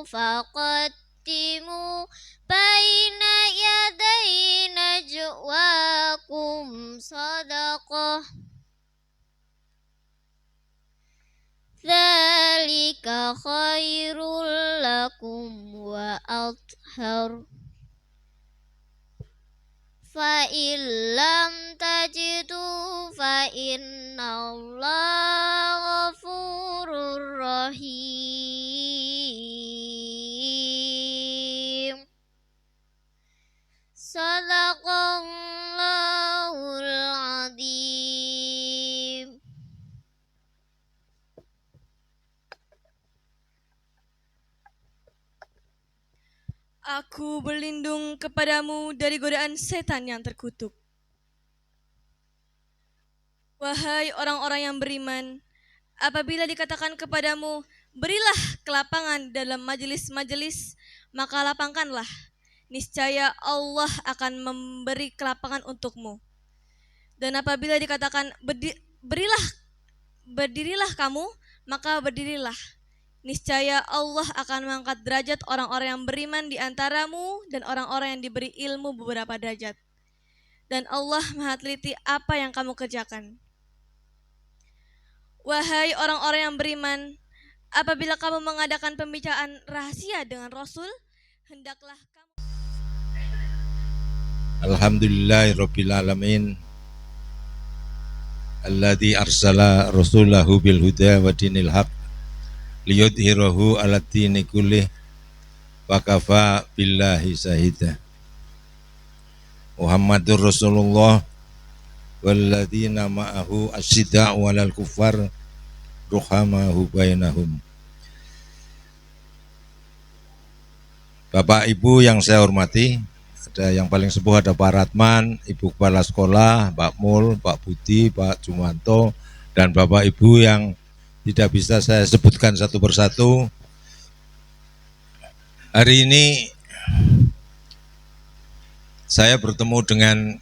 فقدموا بين يدي نجواكم صدقة ذلك خير لكم وأطهر فإن لم تجدوا فإن الله غفور رحيم Sadaqallahul Azim. Aku berlindung kepadamu dari godaan setan yang terkutuk. Wahai orang-orang yang beriman, apabila dikatakan kepadamu, berilah kelapangan dalam majelis-majelis, maka lapangkanlah. Niscaya Allah akan memberi kelapangan untukmu. Dan apabila dikatakan berdirilah kamu, maka berdirilah. Niscaya Allah akan mengangkat derajat orang-orang yang beriman di antaramu dan orang-orang yang diberi ilmu beberapa derajat. Dan Allah Maha teliti apa yang kamu kerjakan. Wahai orang-orang yang beriman, apabila kamu mengadakan pembicaraan rahasia dengan Rasul, hendaklah kamu Alhamdulillahirabbil alamin alladzi arsala rasulahu bil huda wa dinil haq liyudhhirahu 'ala dini kullih wa kafa billahi shahida. Muhammadur Rasulullah walladzina ma'ahu asyidda'u 'alal kuffar ruhamahu bainahum. Bapak Ibu yang saya hormati, ada yang paling sepuh ada Pak Ratman, Ibu Kepala Sekolah, Pak Mul, Pak Budi, Pak Jumanto, dan Bapak Ibu yang tidak bisa saya sebutkan satu persatu. Hari ini saya bertemu dengan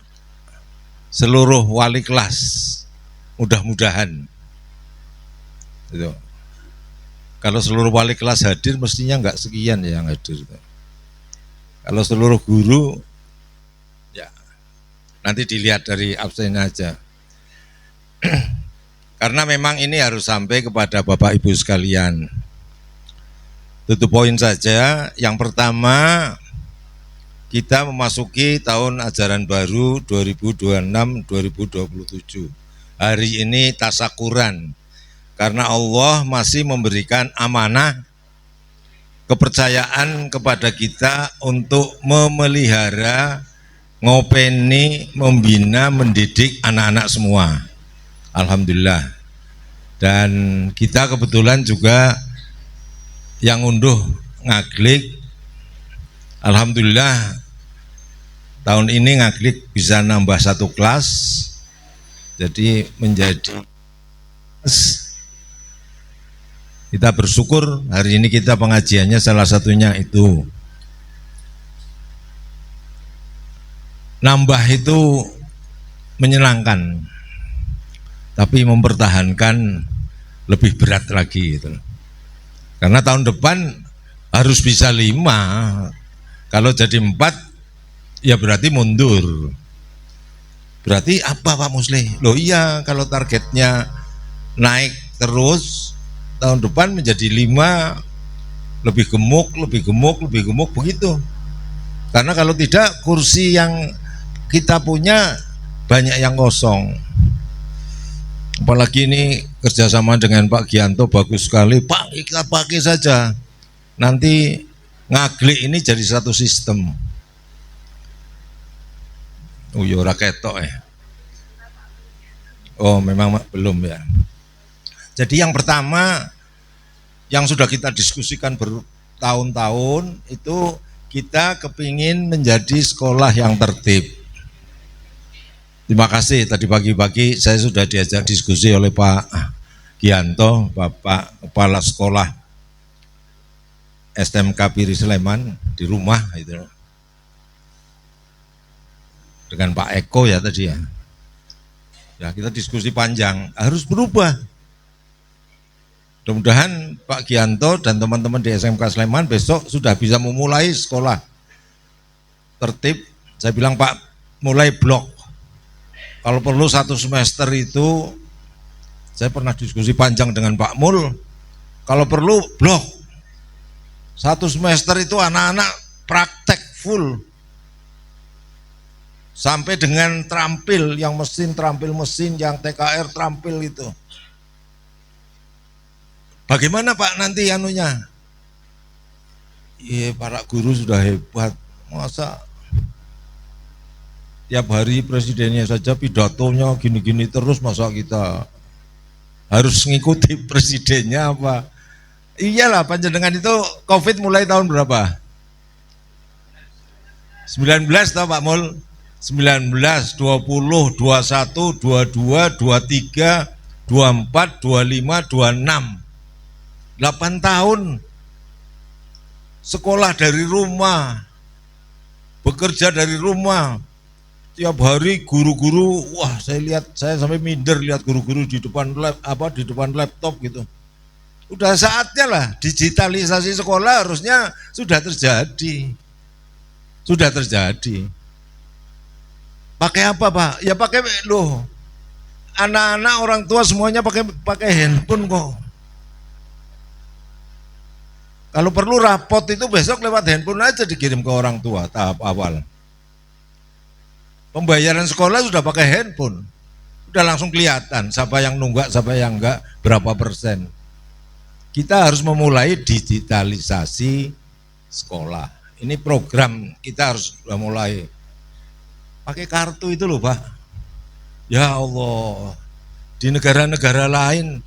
seluruh wali kelas, mudah-mudahan. Kalau seluruh wali kelas hadir, mestinya enggak sekian yang hadir. Kalau seluruh guru, ya nanti dilihat dari absennya aja. Karena memang ini harus sampai kepada Bapak Ibu sekalian. Tutup poin saja. Yang pertama, kita memasuki tahun ajaran baru 2026-2027. Hari ini tasakuran, karena Allah masih memberikan amanah kepercayaan kepada kita untuk memelihara, ngopeni, membina, mendidik anak-anak semua. Alhamdulillah. Dan kita kebetulan juga yang unduh Ngaglik, alhamdulillah tahun ini Ngaglik bisa nambah satu kelas, jadi menjadi, kita bersyukur hari ini kita pengajiannya salah satunya itu. Nambah itu menyenangkan, tapi mempertahankan lebih berat lagi gitu. Karena tahun depan harus bisa 5. Kalau jadi 4 ya berarti mundur. Berarti apa Pak Musli? Loh iya, kalau targetnya naik terus, tahun depan menjadi 5, lebih gemuk begitu. Karena kalau tidak, kursi yang kita punya banyak yang kosong. Apalagi ini kerjasama dengan Pak Gianto bagus sekali. Pak, kita pakai saja. Nanti Ngaglik ini jadi satu sistem. Oh ya ora ketok ya. Oh memang belum ya. Jadi yang pertama yang sudah kita diskusikan bertahun-tahun itu, kita kepingin menjadi sekolah yang tertib. Terima kasih tadi pagi-pagi saya sudah diajak diskusi oleh Pak Gianto, Bapak Kepala Sekolah SMK Piri Sleman di rumah itu, dengan Pak Eko ya tadi ya. Ya kita diskusi panjang, harus berubah. Mudah-mudahan Pak Gianto dan teman-teman di SMK Sleman besok sudah bisa memulai sekolah tertib. Saya bilang Pak, mulai blok. Kalau perlu 1 semester itu, saya pernah diskusi panjang dengan Pak Mul, kalau perlu blok. 1 semester itu anak-anak praktek full. Sampai dengan terampil, yang mesin terampil mesin, yang TKR terampil itu. Bagaimana Pak nanti anunya? Iya, para guru sudah hebat. Masa tiap hari presidennya saja pidatonya gini-gini terus, masa kita harus ngikuti presidennya apa? Iyalah, panjenengan itu COVID mulai tahun berapa? 19 tahu Pak Mul? 19, 20, 21, 22, 23, 24, 25, 26. 8 tahun sekolah dari rumah, bekerja dari rumah. Tiap hari guru-guru, wah saya sampai minder lihat guru-guru di depan di depan laptop gitu. Udah saatnya lah digitalisasi sekolah, harusnya sudah terjadi. Sudah terjadi. Pakai apa Pak? Ya pakai loh. Anak-anak orang tua semuanya pakai handphone kok. Kalau perlu rapot itu besok lewat handphone aja dikirim ke orang tua tahap awal. Pembayaran sekolah sudah pakai handphone. Udah langsung kelihatan siapa yang nunggak, siapa yang enggak, berapa persen. Kita harus memulai digitalisasi sekolah. Ini program kita harus mulai. Pakai kartu itu loh Pak. Ya Allah, di negara-negara lain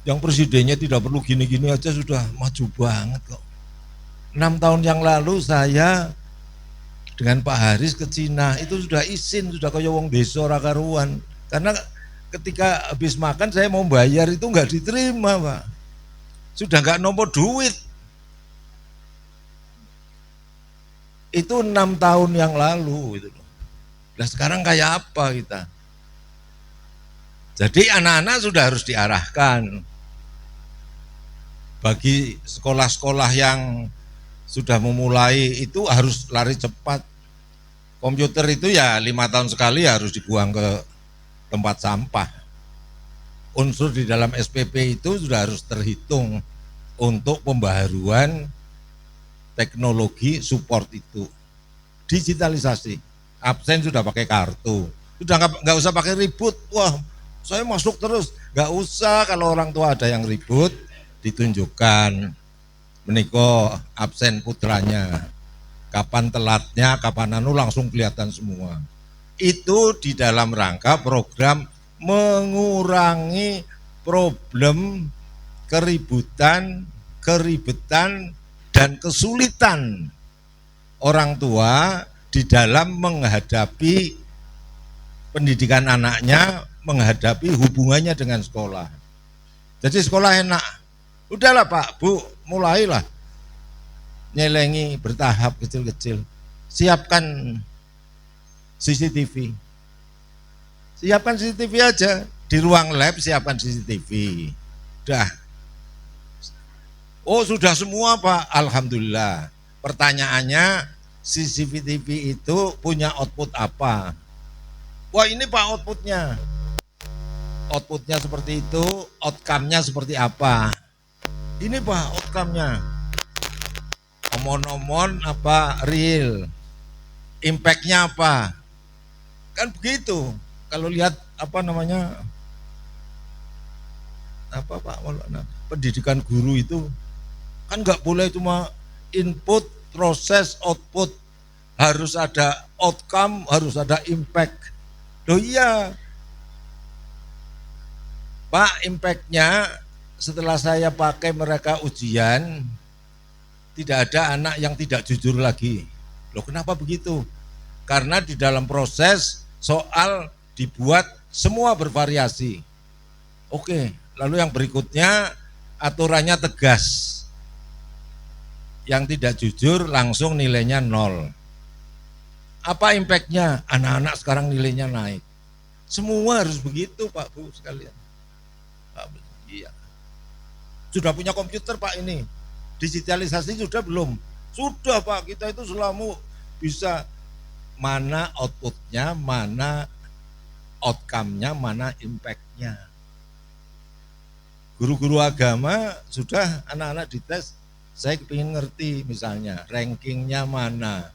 yang presidennya tidak perlu gini-gini aja sudah maju banget kok. 6 tahun yang lalu saya dengan Pak Haris ke Cina, itu sudah izin, sudah kaya wong desa ora karuan. Karena ketika habis makan saya mau bayar itu enggak diterima Pak. Sudah enggak nomor duit. Itu 6 tahun yang lalu gitu. Nah sekarang kayak apa kita? Jadi anak-anak sudah harus diarahkan. Bagi sekolah-sekolah yang sudah memulai itu harus lari cepat. Komputer itu ya 5 tahun sekali harus dibuang ke tempat sampah. Unsur di dalam SPP itu sudah harus terhitung untuk pembaharuan teknologi support itu. Digitalisasi, absen sudah pakai kartu, sudah nggak usah pakai ribut. Wah, saya masuk terus, nggak usah. Kalau orang tua ada yang ribut, ditunjukkan meniko absen putranya, kapan telatnya, kapan langsung kelihatan semua. Itu di dalam rangka program mengurangi problem keribetan dan kesulitan orang tua di dalam menghadapi pendidikan anaknya, menghadapi hubungannya dengan sekolah. Jadi sekolah enak. Udahlah Pak, Bu, mulailah nyelengi bertahap kecil-kecil. Siapkan CCTV. Siapkan CCTV aja. Di ruang lab siapkan CCTV. Udah. Oh sudah semua Pak, alhamdulillah. Pertanyaannya, CCTV itu punya output apa? Wah ini Pak outputnya. Outputnya seperti itu, outcome-nya seperti apa? Ini Pak outcome-nya. Omon-omon apa real? Impact-nya apa? Kan begitu. Kalau lihat apa namanya? Apa Pak pendidikan guru itu kan nggak boleh cuma input, proses, output, harus ada outcome, harus ada impact. Loh iya Pak, impactnya setelah saya pakai mereka ujian, tidak ada anak yang tidak jujur lagi. Loh kenapa begitu? Karena di dalam proses soal dibuat semua bervariasi. Oke, lalu yang berikutnya aturannya tegas. Yang tidak jujur langsung nilainya 0. Apa impactnya? Anak-anak sekarang nilainya naik. Semua harus begitu Pak Bu sekalian. Iya. Sudah punya komputer Pak ini. Digitalisasi sudah belum? Sudah Pak, kita itu selalu bisa mana outputnya, mana outcome-nya, mana impact-nya. Guru-guru agama sudah anak-anak dites, saya ingin ngerti misalnya rankingnya mana,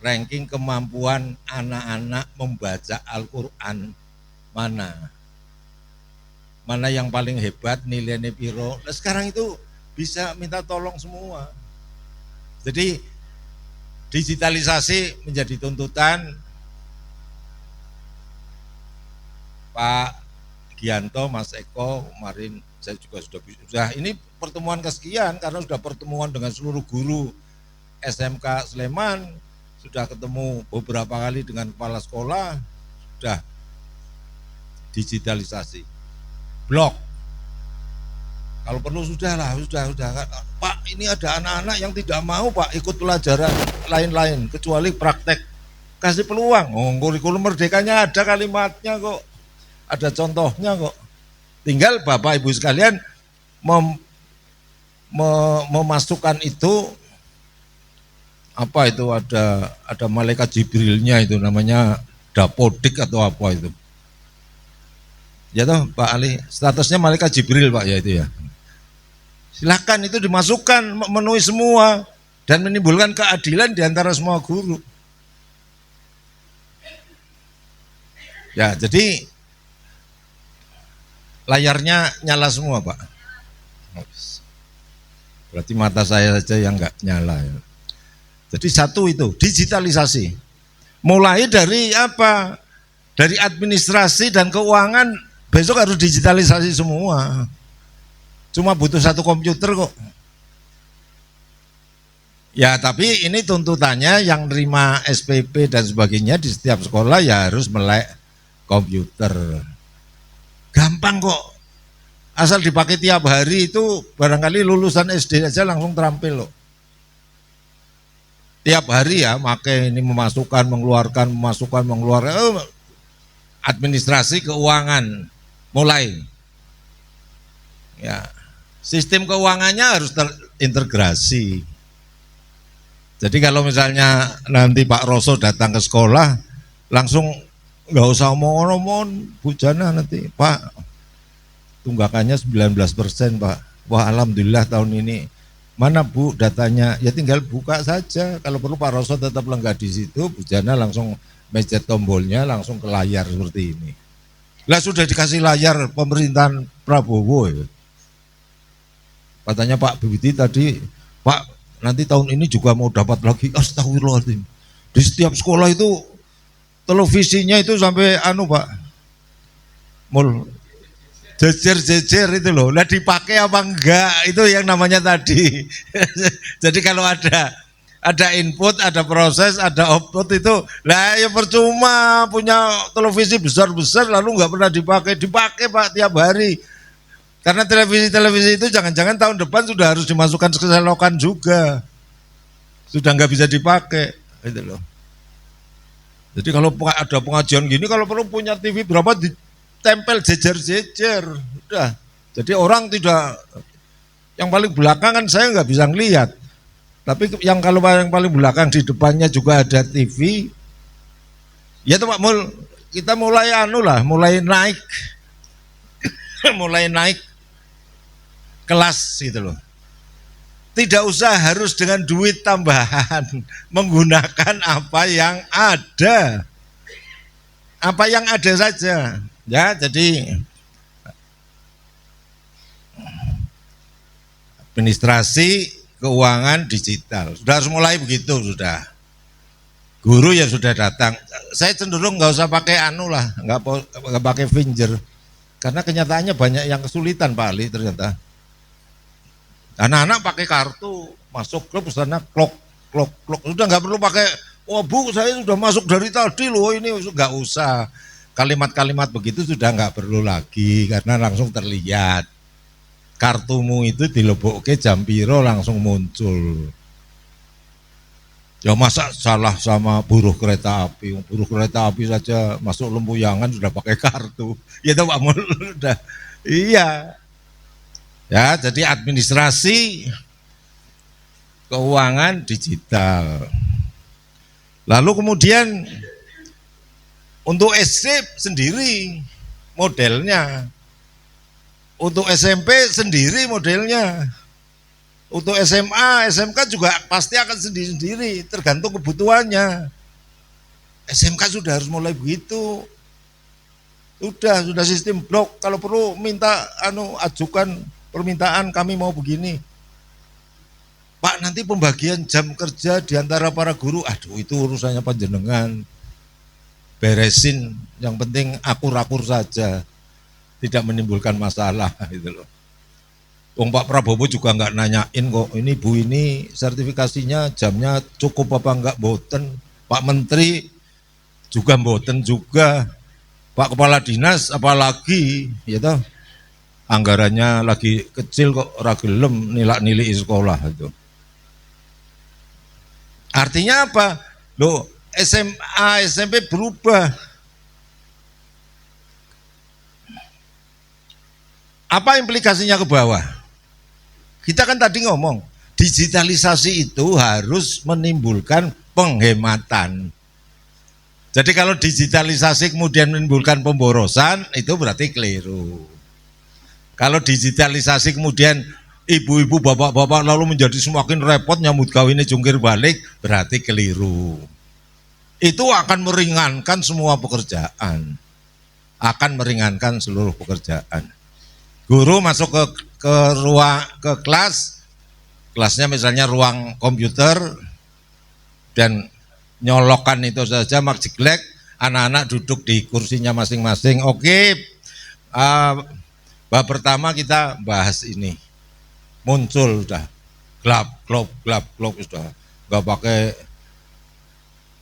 ranking kemampuan anak-anak membaca Al-Quran mana yang paling hebat, nilainya piro. Nah sekarang itu bisa minta tolong semua. Jadi digitalisasi menjadi tuntutan. Pak Gianto, Mas Eko, kemarin saya juga sudah ini pertemuan kesekian karena sudah pertemuan dengan seluruh guru SMK Sleman, sudah ketemu beberapa kali dengan kepala sekolah, sudah digitalisasi. Blog. Kalau perlu sudah Pak, ini ada anak-anak yang tidak mau Pak ikut pelajaran lain-lain kecuali praktek. Kasih peluang. Oh, kurikulum merdekanya ada kalimatnya kok. Ada contohnya kok. Tinggal Bapak Ibu sekalian memasukkan itu apa itu ada malaikat Jibrilnya itu namanya dapodik atau apa itu. Ya toh Pak Ali, statusnya malaikat Jibril Pak ya itu ya. Silakan itu dimasukkan, memenuhi semua dan menimbulkan keadilan di antara semua guru. Ya, jadi layarnya nyala semua Pak. Berarti mata saya saja yang enggak nyala ya. Jadi satu itu digitalisasi. Mulai dari apa? Dari administrasi dan keuangan besok harus digitalisasi semua. Cuma butuh satu komputer kok. Ya tapi ini tuntutannya yang nerima SPP dan sebagainya di setiap sekolah ya harus melek komputer. Gampang kok. Asal dipakai tiap hari itu barangkali lulusan SD aja langsung terampil loh. Tiap hari ya pakai ini memasukkan, mengeluarkan, administrasi keuangan mulai. Ya. Sistem keuangannya harus terintegrasi. Jadi kalau misalnya nanti Pak Roso datang ke sekolah, langsung nggak usah omong-omong Bu Jana nanti, Pak tunggakannya 19% Pak. Wah alhamdulillah tahun ini. Mana Bu datanya? Ya tinggal buka saja. Kalau perlu Pak Roso tetap lenggah di situ, Bu Jana langsung mencet tombolnya langsung ke layar seperti ini. Lah sudah dikasih layar pemerintahan Prabowo ya. Katanya Pak Bibiti tadi, Pak nanti tahun ini juga mau dapat lagi. Astagfirullahaladzim. Di setiap sekolah itu televisinya itu sampai Pak, jejer itu loh. Lah dipakai apa enggak? Itu yang namanya tadi. Jadi kalau ada input, ada proses, ada output itu, lah ya percuma punya televisi besar-besar lalu enggak pernah dipakai Pak tiap hari. Karena televisi itu jangan-jangan tahun depan sudah harus dimasukkan ke selokan juga. Sudah nggak bisa dipakai, itu loh. Jadi kalau ada pengajian gini, kalau perlu punya TV berapa ditempel jejer-jejer, udah. Jadi orang tidak, yang paling belakangan saya nggak bisa ngelihat. Tapi kalau yang paling belakang di depannya juga ada TV, ya tuh Pak kita mulai mulai naik, mulai naik kelas gitu loh. Tidak usah harus dengan duit tambahan, menggunakan apa yang ada. Apa yang ada saja. Ya, jadi administrasi keuangan digital. Sudah harus mulai begitu sudah. Guru ya sudah datang. Saya cenderung nggak usah pakai nggak pakai finger. Karena kenyataannya banyak yang kesulitan Pak Ali ternyata. Anak-anak pakai kartu, masuk klub sana klok. Sudah nggak perlu pakai, wah Bu saya sudah masuk dari tadi loh ini, nggak usah. Kalimat-kalimat begitu sudah nggak perlu lagi karena langsung terlihat. Kartumu itu dilebokke jam piro langsung muncul. Ya masa salah sama buruh kereta api? Buruh kereta api saja masuk Lempuyangan sudah pakai kartu. Ya tahu Pak Mul udah Iya. Ya, jadi administrasi keuangan digital. Lalu kemudian untuk SD sendiri modelnya, untuk SMP sendiri modelnya, untuk SMA, SMK juga pasti akan sendiri-sendiri, tergantung kebutuhannya. SMK sudah harus mulai begitu. Sudah sistem blok. Kalau perlu minta ajukan permintaan, kami mau begini. Pak, nanti pembagian jam kerja di antara para guru, aduh itu urusannya panjenengan. Beresin, yang penting akur-akur saja, tidak menimbulkan masalah gitu loh. Wong Pak Prabowo juga nggak nanyain kok, ini Bu ini sertifikasinya jamnya cukup apa enggak, boten. Pak Menteri juga boten juga. Pak Kepala Dinas apalagi, ya toh, anggarannya lagi kecil kok ora gelem nilak-nilai sekolah itu. Artinya apa? Loh, SMA, SMP berubah. Apa implikasinya ke bawah? Kita kan tadi ngomong, digitalisasi itu harus menimbulkan penghematan. Jadi kalau digitalisasi kemudian menimbulkan pemborosan, itu berarti keliru. Kalau digitalisasi kemudian ibu-ibu, bapak-bapak lalu menjadi semakin repot nyambut kawinnya jungkir balik, berarti keliru. Itu akan meringankan semua pekerjaan. Akan meringankan seluruh pekerjaan. Guru masuk ke kelasnya misalnya ruang komputer, dan nyolokan itu saja mak jeglek, anak-anak duduk di kursinya masing-masing. Oke, bab pertama kita bahas ini, muncul sudah glab sudah, nggak pakai,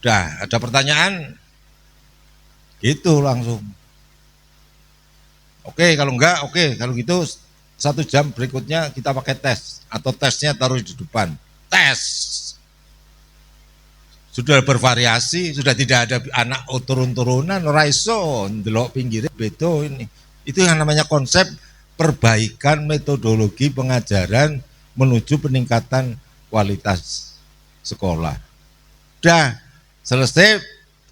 udah ada pertanyaan, gitu langsung. Oke, kalau enggak, oke, kalau gitu 1 jam berikutnya kita pakai tes, atau tesnya taruh di depan, tes. Sudah bervariasi, sudah tidak ada anak turun-turunan, raiso, ndelok pinggirnya beto ini. Itu yang namanya konsep perbaikan metodologi pengajaran menuju peningkatan kualitas sekolah. Udah selesai,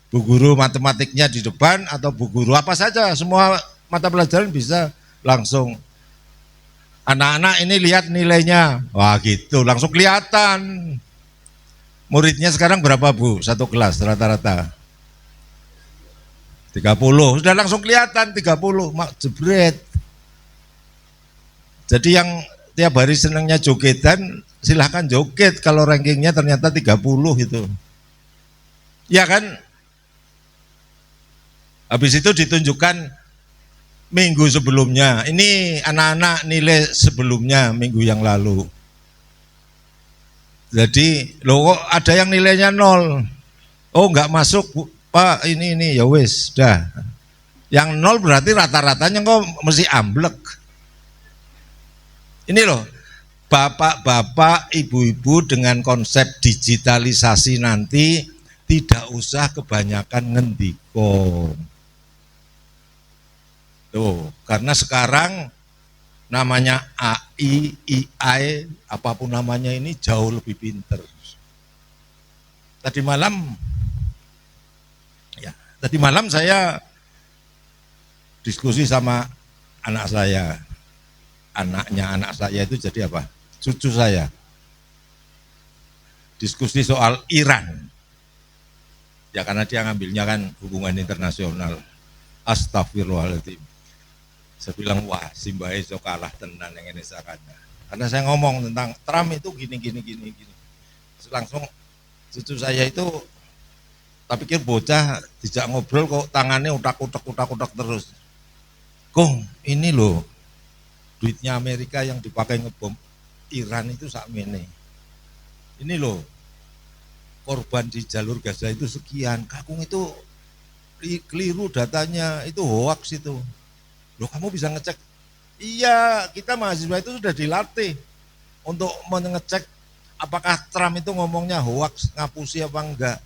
bu guru matematiknya di depan atau bu guru apa saja, semua mata pelajaran bisa langsung. Anak-anak ini lihat nilainya, wah gitu, langsung kelihatan. Muridnya sekarang berapa Bu? Satu kelas rata-rata 30, sudah langsung kelihatan 30, mak jebret. Jadi yang tiap hari senangnya jogetan, silahkan joget kalau rankingnya ternyata 30 gitu. Ya kan? Habis itu ditunjukkan minggu sebelumnya. Ini anak-anak nilai sebelumnya minggu yang lalu. Jadi loh kok ada yang nilainya 0. Oh enggak masuk Bu, Pak, ini ya wis dah. Yang 0 berarti rata-ratanya kok mesti amblek. Ini loh, bapak-bapak, ibu-ibu dengan konsep digitalisasi nanti tidak usah kebanyakan ngendiko. Tuh, karena sekarang namanya AI, AI, apapun namanya ini jauh lebih pinter. Tadi malam saya diskusi sama anak saya. Anaknya anak saya itu jadi apa? Cucu saya. Diskusi soal Iran. Ya karena dia ngambilnya kan hubungan internasional. Astagfirullahaladzim. Saya bilang, wah Simba iso kalah tenan yang ini sakana. Karena saya ngomong tentang Trump itu gini. Terus langsung cucu saya itu, tak pikir bocah dijak ngobrol kok tangannya utak terus. Kong, ini loh duitnya Amerika yang dipakai ngebom Iran itu sakmene. Ini loh korban di jalur Gaza itu sekian. Kakung itu keliru datanya, itu hoax itu. Loh kamu bisa ngecek? Iya, kita mahasiswa itu sudah dilatih untuk mengecek apakah Trump itu ngomongnya hoax, ngapusi apa enggak.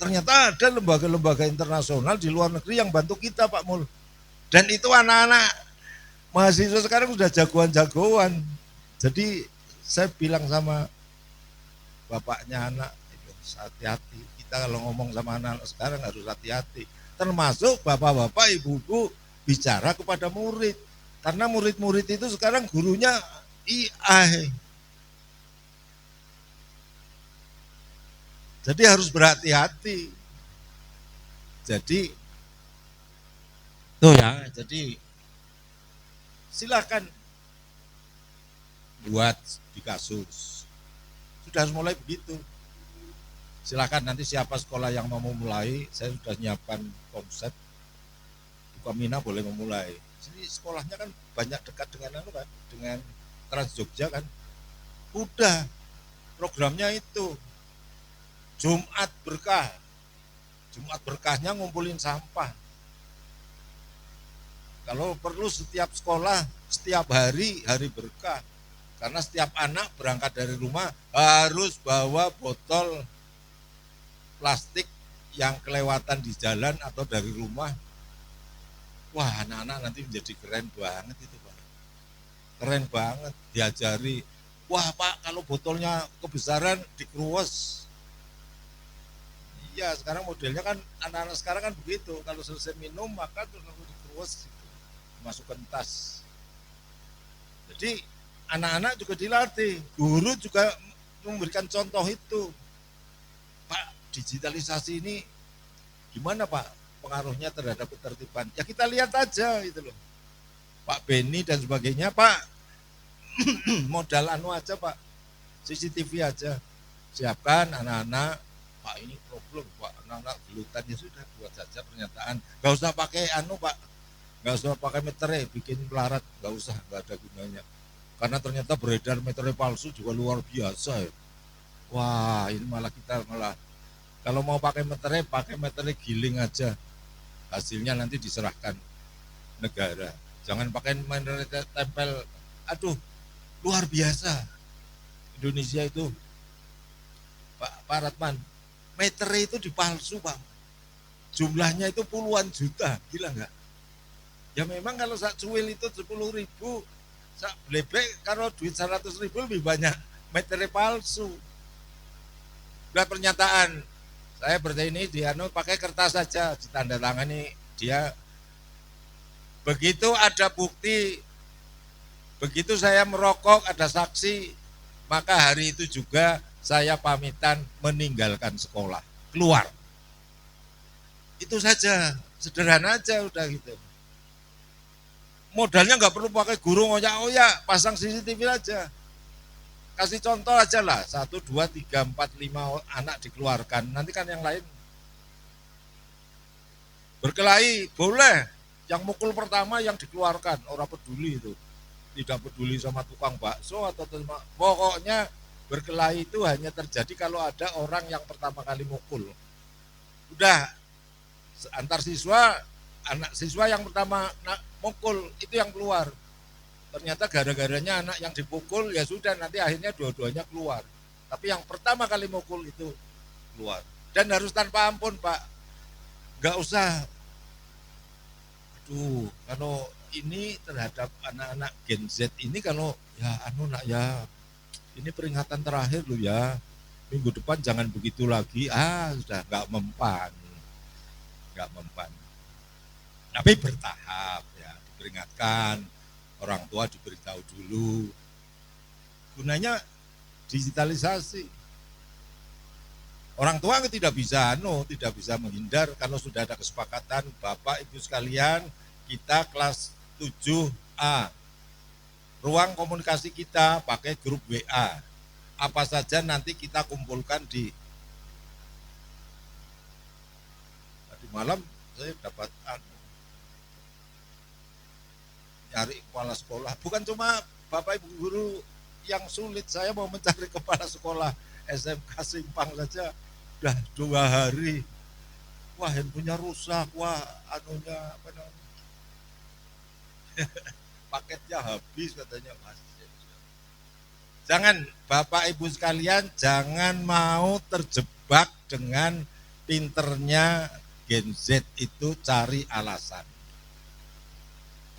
Ternyata ada lembaga-lembaga internasional di luar negeri yang bantu kita Pak Mul. Dan itu anak-anak Mahasiswa sekarang sudah jagoan-jagoan. Jadi saya bilang sama bapaknya anak, hati-hati. Kita kalau ngomong sama anak sekarang harus hati-hati. Termasuk bapak-bapak, ibu-ibu bicara kepada murid. Karena murid-murid itu sekarang gurunya AI. Jadi harus berhati-hati. Jadi tuh ya, jadi silakan buat di kasus. Sudah harus mulai begitu. Silakan nanti siapa sekolah yang mau memulai, saya sudah nyiapkan konsep. Bukamina boleh memulai. Sini sekolahnya kan banyak dekat dengan kan, dengan Trans Jogja kan. Udah programnya itu Jumat berkah. Jumat berkahnya ngumpulin sampah. Kalau perlu setiap sekolah, setiap hari berkah. Karena setiap anak berangkat dari rumah harus bawa botol plastik yang kelewatan di jalan atau dari rumah. Wah, anak-anak nanti menjadi keren banget itu, Pak. Keren banget, diajari. Wah, Pak, kalau botolnya kebesaran dikeruas. Iya, sekarang modelnya kan anak-anak sekarang kan begitu. Kalau selesai minum maka terus dikeruas, masukkan tas. Jadi anak-anak juga dilatih, guru juga memberikan contoh itu. Pak, digitalisasi ini gimana Pak pengaruhnya terhadap ketertiban? Ya kita lihat aja gitu loh. Pak Beni dan sebagainya, Pak modal anu aja Pak, CCTV aja. Siapkan anak-anak, Pak ini problem Pak, anak-anak gelutan ya sudah buat saja pernyataan. Gak usah pakai anu Pak, gak usah pakai metere, bikin pelarat, gak usah, gak ada gunanya. Karena ternyata beredar metere palsu juga luar biasa ya. Wah ini malah kita malah kalau mau pakai metere giling aja. Hasilnya nanti diserahkan negara. Jangan pakai metere tempel. Aduh, luar biasa. Indonesia itu, Pak Ratman, metere itu dipalsu Pak. Jumlahnya itu puluhan juta, gila nggak? Ya memang kalau sak cuil itu 10.000, sak blebek kalau duit 100.000 lebih banyak metere palsu. Udah pernyataan, saya berarti ini dia pakai kertas saja, ditandatangani dia. Begitu ada bukti, begitu saya merokok ada saksi, maka hari itu juga saya pamitan meninggalkan sekolah, keluar. Itu saja, sederhana aja udah gitu. Modalnya nggak perlu pakai guru ngoyak-ngoyak, pasang CCTV aja. Kasih contoh aja lah, 1, 2, 3, 4, 5 anak dikeluarkan. Nanti kan yang lain berkelahi, boleh. Yang mukul pertama yang dikeluarkan, orang peduli itu. Tidak peduli sama tukang bakso atau sama, pokoknya berkelahi itu hanya terjadi kalau ada orang yang pertama kali mukul. Udah, antar siswa, anak siswa yang pertama mukul itu yang keluar. Ternyata gara-garanya anak yang dipukul ya sudah nanti akhirnya dua-duanya keluar. Tapi yang pertama kali mukul itu keluar. Dan harus tanpa ampun Pak. Gak usah. Aduh, kalau ini terhadap anak-anak Gen Z ini kalau ya anu nak ya. Ini peringatan terakhir loh ya. Minggu depan jangan begitu lagi. Sudah gak mempan. Gak mempan. Tapi bertahap ya, diperingatkan. Orang tua diberitahu dulu. Gunanya digitalisasi. Orang tua tidak bisa menghindar kalau sudah ada kesepakatan Bapak Ibu sekalian, kita kelas 7A. Ruang komunikasi kita pakai grup WA. Apa saja nanti kita kumpulkan di tadi malam saya dapat nyari kepala sekolah, bukan cuma Bapak Ibu guru yang sulit, saya mau mencari kepala sekolah SMK Simpang saja udah 2 hari. Wah handphonenya rusak, wah anunya apa namanya paketnya habis katanya Mas. Jangan Bapak Ibu sekalian, jangan mau terjebak dengan pinternya Gen Z itu cari alasan.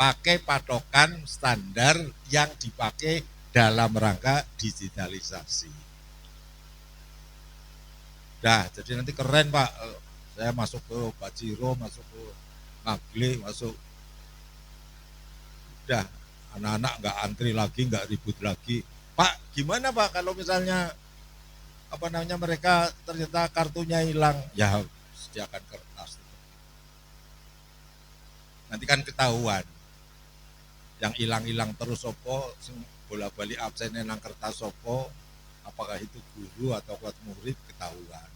pakai patokan standar yang dipakai dalam rangka digitalisasi. Dah, jadi nanti keren Pak, saya masuk ke Bajiro, masuk ke Nagle, masuk, udah anak-anak nggak antri lagi, nggak ribut lagi. Pak, gimana Pak kalau misalnya mereka ternyata kartunya hilang? Ya sediakan kertas. Nanti kan ketahuan. Yang hilang-hilang terus sopo, bola-balik absennya nang kertas sopo, apakah itu guru atau kuat murid, ketahuan.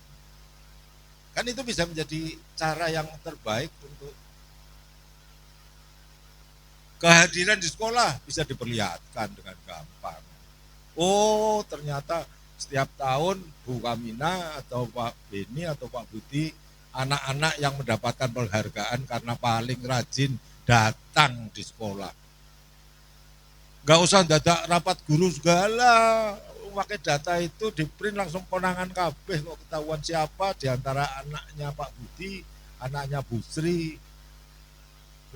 Kan itu bisa menjadi cara yang terbaik untuk kehadiran di sekolah bisa diperlihatkan dengan gampang. Oh, ternyata setiap tahun Bu Kamina atau Pak Beni atau Pak Budi, anak-anak yang mendapatkan penghargaan karena paling rajin datang di sekolah. Gak usah dadak rapat guru segala, pakai data itu di print langsung konangan kabeh, kok ketahuan siapa di antara anaknya Pak Budi, anaknya Bu Sri,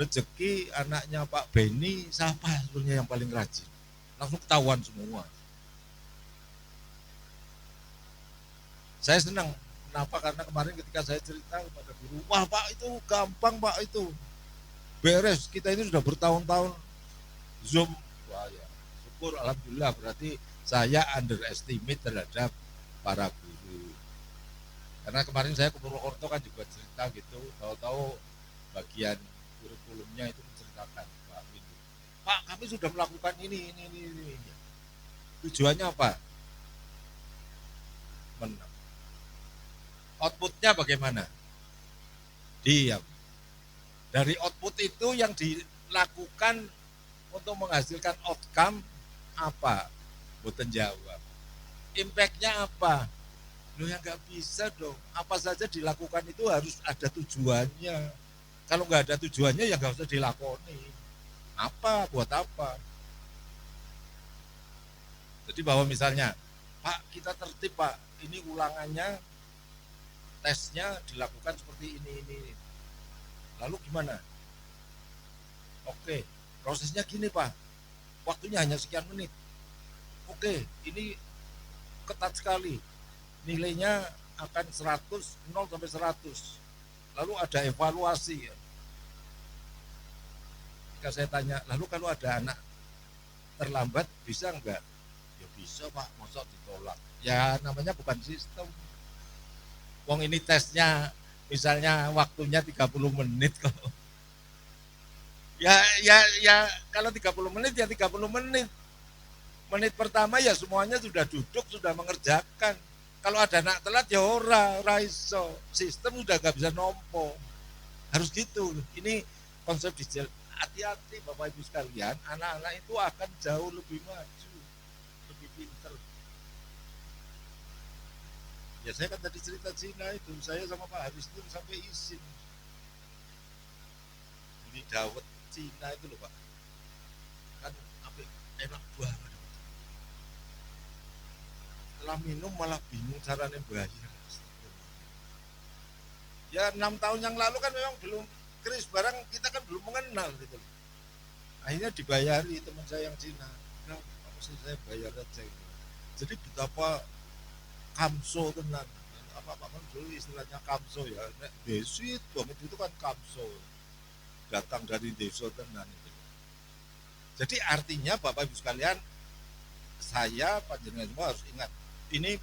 Rezeki, anaknya Pak Beni, siapa sebetulnya yang paling rajin, langsung ketahuan semua. Saya senang, kenapa? Karena kemarin ketika saya cerita kepada guru, wah Pak itu gampang Pak, itu beres, kita ini sudah bertahun-tahun Zoom. Wah ya, syukur alhamdulillah, berarti saya underestimate terhadap para guru. Karena kemarin saya ke Purwokerto kan juga cerita gitu, tahu-tahu bagian kurikulumnya itu menceritakan, Pak kami sudah melakukan ini. Tujuannya apa? Menang. Outputnya bagaimana? Diam. Dari output itu yang dilakukan untuk menghasilkan outcome apa? Boten jawab. Impact-nya apa? Loh ya nggak bisa dong. Apa saja dilakukan itu harus ada tujuannya. Kalau nggak ada tujuannya ya nggak usah dilakoni. Apa? Buat apa? Jadi bahwa misalnya, Pak kita tertib Pak, ini ulangannya, tesnya dilakukan seperti ini. Lalu gimana? Oke, prosesnya gini Pak, waktunya hanya sekian menit. Oke, ini ketat sekali, nilainya akan 100, 0 sampai 100. Lalu ada evaluasi. Jika saya tanya, lalu kalau ada anak terlambat bisa enggak? Ya bisa Pak, masa ditolak? Ya namanya bukan sistem. Wong ini tesnya misalnya waktunya 30 menit kok. Ya kalau 30 menit ya 30 menit. Menit pertama ya semuanya sudah duduk, sudah mengerjakan. Kalau ada anak telat ya ora iso. Sistem sudah gak bisa nompo. Harus gitu. Ini konsep digital. Hati-hati Bapak Ibu sekalian, anak-anak itu akan jauh lebih maju, lebih pintar. Ya saya kan tadi cerita Cina itu, saya sama Pak Haris itu sampai izin beli dawet Cina itu loh Pak, kan apa enak banget. Setelah minum malah bingung caranya bayar. Ya 6 tahun yang lalu kan memang belum kris barang, kita kan belum mengenal gitu. Akhirnya dibayari teman saya yang Cina, nah, saya bayar aja gitu. Jadi betapa kamso tenan, apa kan dulu istilahnya kamso ya, desit banget itu kan kamso, datang dari desa tenan itu. Jadi artinya Bapak Ibu sekalian, saya panjenengan semua harus ingat, ini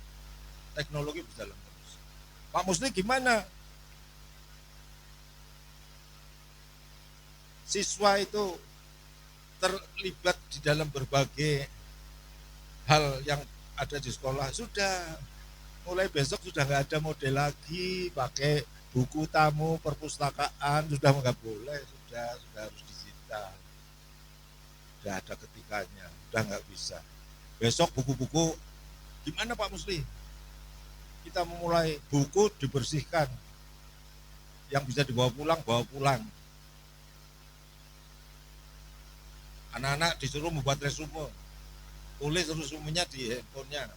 teknologi berjalan terus. Pak Musli gimana? Siswa itu terlibat di dalam berbagai hal yang ada di sekolah, sudah mulai besok sudah nggak ada model lagi pakai buku tamu perpustakaan, sudah nggak boleh, sudah harus digital, sudah ada ketikanya, sudah nggak bisa. Besok buku-buku gimana Pak Musli? Kita memulai buku dibersihkan, yang bisa dibawa pulang bawa pulang. Anak-anak disuruh membuat resume, tulis resumenya di handphonenya,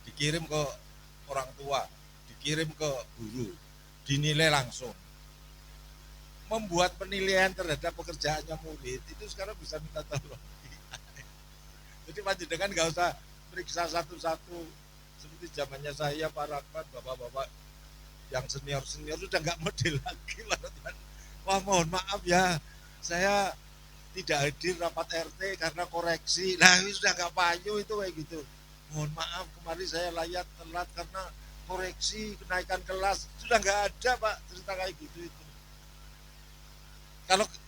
dikirim ke orang tua, dikirim ke guru, dinilai langsung. membuat penilaian terhadap pekerjaannya murid itu sekarang bisa minta tolong. Jadi panjenengan nggak usah periksa satu-satu seperti zamannya saya, para bapak-bapak yang senior-senior sudah nggak model lagi. Wah mohon maaf ya, saya tidak hadir rapat RT karena koreksi. Nah ini sudah nggak payu itu kayak gitu. Mohon maaf kemarin saya layat telat karena koreksi kenaikan kelas. Sudah nggak ada Pak cerita kayak gitu itu.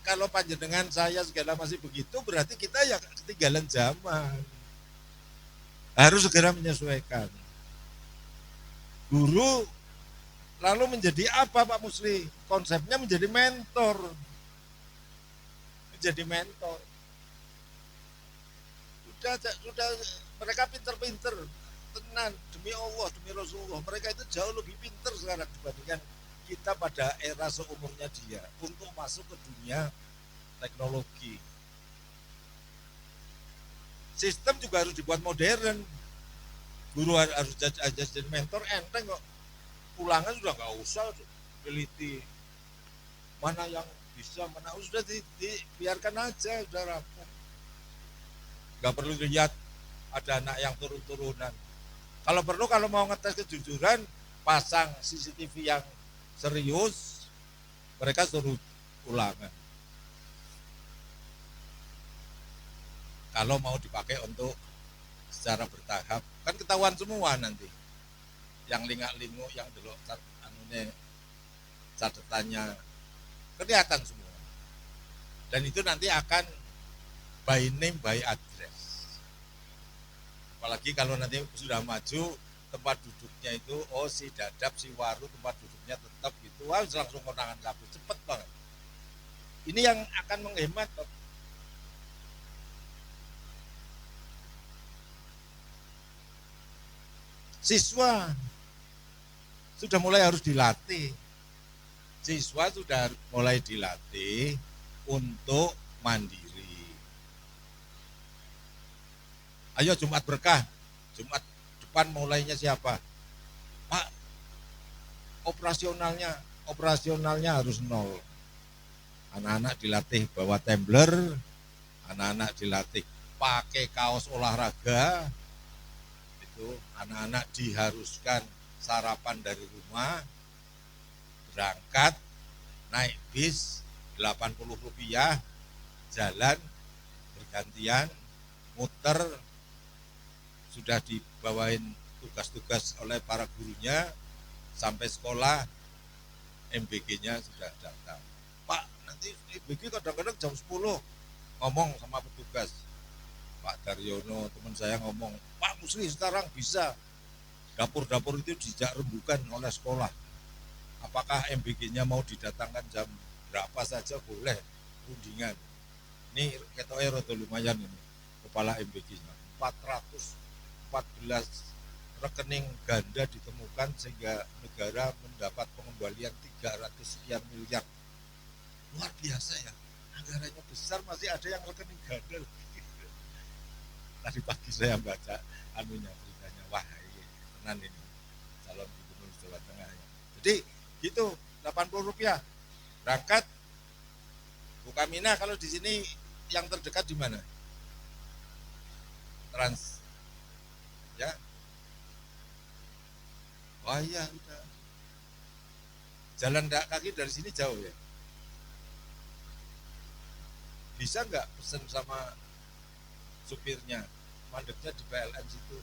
Kalau panjenengan saya segala masih begitu, berarti kita ya ketinggalan zaman. Harus segera menyesuaikan. Guru lalu menjadi apa Pak Musli? Konsepnya menjadi mentor. Menjadi mentor. Sudah mereka pinter-pinter. Tenan, demi Allah, demi Rasulullah. Mereka itu jauh lebih pinter sekarang dibandingkan kita pada era seumurnya dia untuk masuk ke dunia teknologi. Sistem juga harus dibuat modern. Guru harus jadi mentor, enteng kok. Ulangan sudah nggak usah teliti mana yang bisa, mana sudah dibiarkan aja, sudah rampung. Nggak perlu lihat ada anak yang turun-turunan. Kalau perlu, kalau mau ngetes kejujuran, pasang CCTV yang serius, mereka suruh ulangan. Kalau mau dipakai untuk secara bertahap, kan ketahuan semua nanti. Yang lingak-linguk, yang delok anunya, catatannya kelihatan semua. Dan itu nanti akan by name, by address. Apalagi kalau nanti sudah maju, tempat duduknya itu, oh si Dadap, si Waru, tempat duduknya tetap gitu. Wah, langsung konangan kabel, cepet banget. Ini yang akan menghemat. Siswa sudah mulai harus dilatih. Siswa sudah mulai dilatih untuk mandiri. Ayo Jumat berkah, Jumat depan mulainya siapa? Pak, operasionalnya harus nol. Anak-anak dilatih bawa tumbler, anak-anak dilatih pakai kaos olahraga, itu anak-anak diharuskan sarapan dari rumah, berangkat naik bis 80 rupiah, jalan bergantian, muter, sudah dibawain tugas-tugas oleh para gurunya, sampai sekolah MBG-nya sudah datang. Pak, nanti MBG kadang-kadang jam 10 ngomong sama petugas. Pak Daryono, teman saya ngomong, Pak Musli sekarang bisa dapur-dapur itu dijak rembukan oleh sekolah. Apakah MBG-nya mau didatangkan jam berapa saja boleh, rundingan. Ini ketoknya rada lumayan ini, kepala MBG-nya. 414 rekening ganda ditemukan sehingga negara mendapat pengembalian 300 sekian miliar. Luar biasa ya, anggarannya besar masih ada yang rekening ganda. Tadi pagi saya baca beritanya, wah ini tenan ini calon gubernur Jawa Tengah ya. Jadi gitu, 80 rupiah berangkat. Bukamina kalau di sini yang terdekat di mana? Trans ya. Wah iya udah. Jalan kaki dari sini jauh ya. Bisa nggak pesen sama supirnya, mandeknya di PLN situ?